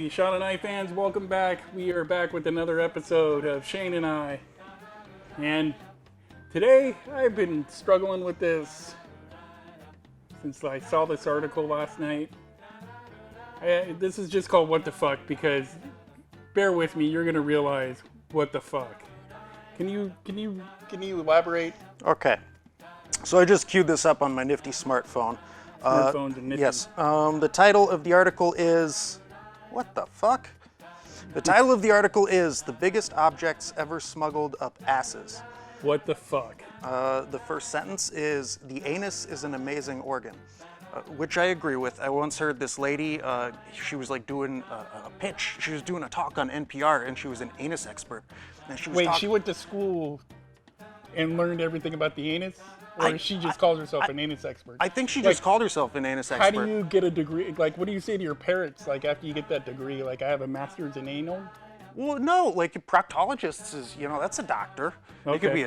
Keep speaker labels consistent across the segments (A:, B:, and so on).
A: Hey, Shayne and I fans, welcome back. We are back with another episode of Shayne and I. And today, I've been struggling with this since I saw this article last night. This is just called What the Fuck because, bear with me, you're going to realize what the fuck. Can you elaborate?
B: Okay. So I just queued this up on my nifty smartphone.
A: Smartphones and nifty.
B: Yes. The title of the article is... What the fuck? The title of the article is The Biggest Objects Ever Smuggled Up Asses.
A: What the fuck?
B: The first sentence is, the anus is an amazing organ. Which I agree with. I once heard this lady, she was like doing a pitch. She was doing a talk on NPR and she was an anus expert. And she was
A: Wait, she went to school and learned everything about the anus? Or she just calls herself an anus expert?
B: I think she just called herself an anus expert.
A: How do you get a degree? Like, what do you say to your parents, like, after you get that degree? Like, I have a master's in anal?
B: Well, no, like, a proctologist is, that's a doctor.
A: Okay.
B: It could be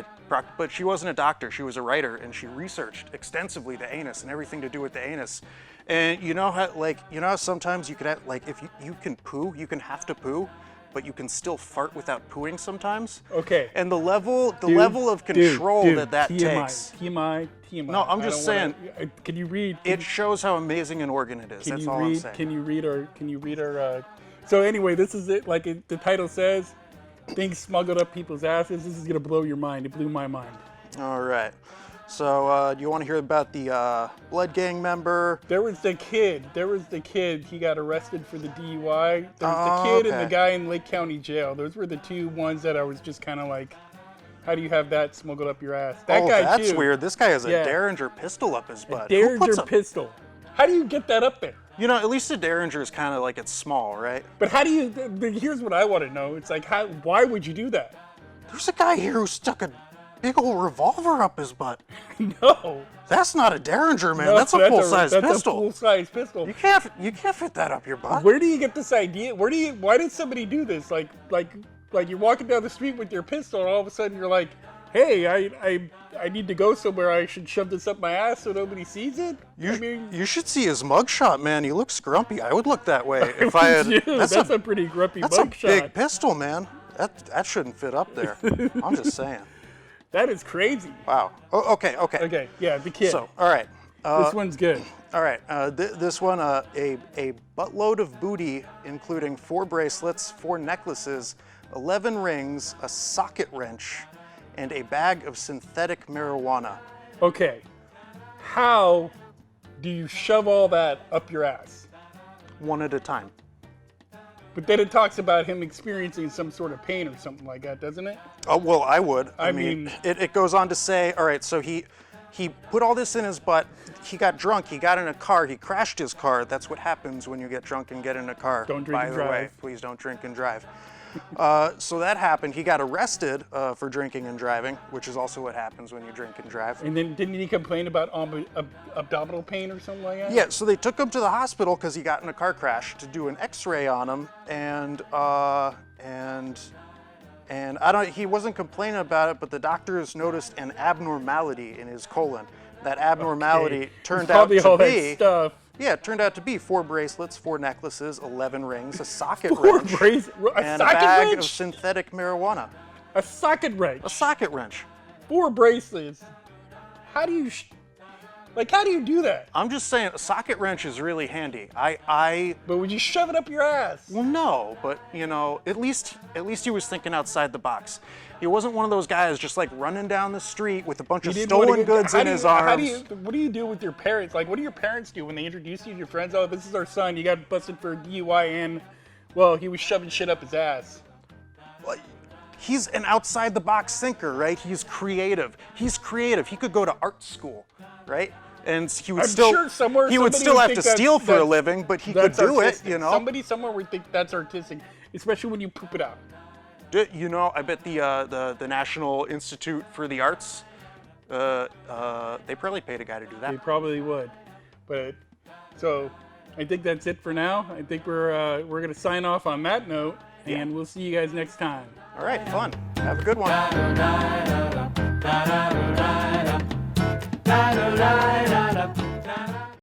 B: but she wasn't a doctor. She was a writer, and she researched extensively the anus and everything to do with the anus. And you know how sometimes you could have, like, if you can poo, you can have to poo, but you can still fart without pooing sometimes.
A: Okay.
B: And the level of control that
A: TMI,
B: takes.
A: TMI.
B: No, I'm just saying.
A: Can you read?
B: It shows how amazing an organ it is. That's all I'm saying.
A: Can you read our? So anyway, this is it. Like the title says, things smuggled up people's asses. This is gonna blow your mind. It blew my mind.
B: All right. So, do you want to hear about the blood gang member?
A: There was the kid. He got arrested for the DUI. There was the kid and the guy in Lake County Jail. Those were the two ones that I was just kind of like, how do you have that smuggled up your ass? That guy
B: that's
A: too.
B: Weird. This guy has a Derringer pistol up his butt.
A: A Derringer pistol. How do you get that up there?
B: At least a Derringer is kind of like, it's small, right?
A: But how do you? Here's what I want to know. It's like, why would you do that?
B: There's a guy here who stuck a big old revolver up his butt.
A: No.
B: That's not a Derringer, man. That's a full-size pistol.
A: That's a full-size pistol.
B: You can't fit that up your butt.
A: Where do you get this idea? Why did somebody do this? Like you're walking down the street with your pistol and all of a sudden you're like, hey, I need to go somewhere. I should shove this up my ass so nobody sees it?
B: You should see his mugshot, man. He looks grumpy. I would look that way if I had...
A: That's a pretty grumpy mugshot.
B: That's a big pistol, man. That shouldn't fit up there. I'm just saying.
A: That is crazy.
B: Wow. Oh, okay.
A: Okay, yeah, the kid.
B: So, all right.
A: This one's good.
B: All right. This one, a buttload of booty, including 4 bracelets, 4 necklaces, 11 rings, a socket wrench, and a bag of synthetic marijuana.
A: Okay. How do you shove all that up your ass?
B: One at a time.
A: But then it talks about him experiencing some sort of pain or something like that, doesn't it?
B: Oh, well, I would.
A: I mean
B: it goes on to say, all right, so he put all this in his butt. He got drunk. He got in a car. He crashed his car. That's what happens when you get drunk and get in a car.
A: Don't drink and drive.
B: By the way, please don't drink and drive. So that happened. He got arrested for drinking and driving, which is also what happens when you drink and drive.
A: And then didn't he complain about abdominal pain or something like that?
B: Yeah, so they took him to the hospital because he got in a car crash to do an X-ray on him, and he wasn't complaining about it, but the doctors noticed an abnormality in his colon. That abnormality turned out to be...
A: That stuff.
B: Yeah, it turned out to be 4 bracelets, 4 necklaces, 11 rings, a socket wrench, and a bag of synthetic marijuana.
A: A socket wrench?
B: A socket wrench.
A: 4 bracelets. How do you do that?
B: I'm just saying, a socket wrench is really handy.
A: But would you shove it up your ass?
B: Well, no, but at least he was thinking outside the box. He wasn't one of those guys just like running down the street with a bunch of stolen goods in his arms.
A: What do you do with your parents? Like, what do your parents do when they introduce you to your friends? Oh, this is our son. You got busted for a DUI and, well, he was shoving shit up his ass.
B: Well, he's an outside the box thinker, right? He's creative. He could go to art school, right? And he would still have to steal for a living, but he could do it,
A: Somebody somewhere would think that's artistic, especially when you poop it out.
B: I bet the National Institute for the Arts, they probably paid a guy to do that.
A: They probably would. But so I think that's it for now. I think we're gonna sign off on that note, and we'll see you guys next time.
B: All right, fun. Have a good one.